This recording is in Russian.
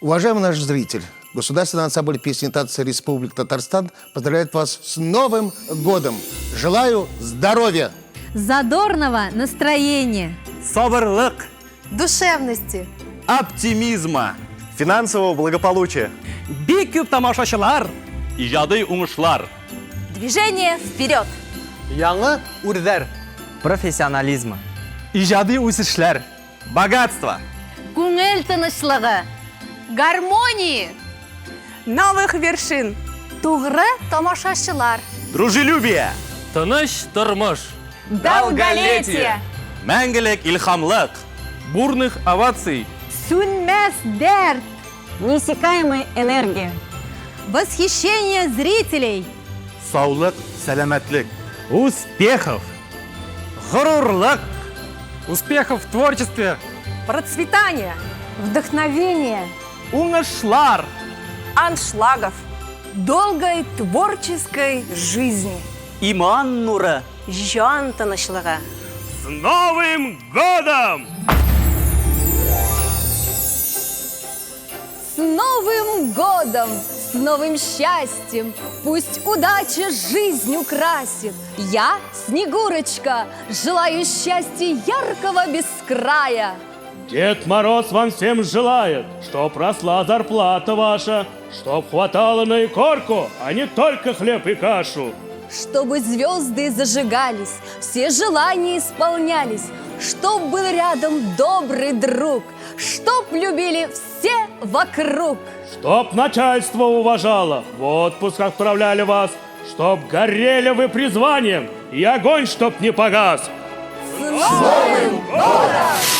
Уважаемый наш зритель, Государственный ансамбль песни и танца Республики Татарстан поздравляет вас с Новым годом. Желаю здоровья, задорного настроения, Собрлык, душевности, оптимизма, финансового благополучия, бик күп тамашачылар, ижади уңышлар, движение вперед, яңы үрдәр, профессионализма, ижади үсешләр, богатство, күңел тынычлыгы, гармонии, новых вершин, тугры тамашачылар, дружелюбие, тыныч тормыш, долголетие, мәңгелек илһамлык, бурных оваций, сүнмәс дәрт, неиссякаемой энергии, восхищение зрителей, саулык, сәламәтлек, успехов, горурлык, успехов в творчестве, процветание, вдохновение, уңышлар, аншлагов, долгой творческой жизни, иман нуры. жан тынычлыгы. С Новым годом! С Новым годом, с новым счастьем, пусть удача жизнь украсит. Я, Снегурочка, желаю счастья яркого без края. Дед Мороз вам всем желает, чтоб росла зарплата ваша, чтоб хватало на икорку, а не только хлеб и кашу. Чтобы звезды зажигались, все желания исполнялись, чтоб был рядом добрый друг, чтоб любили все вокруг. Чтоб начальство уважало, в отпуск отправляли вас, чтоб горели вы призванием, и огонь чтоб не погас. С Новым годом!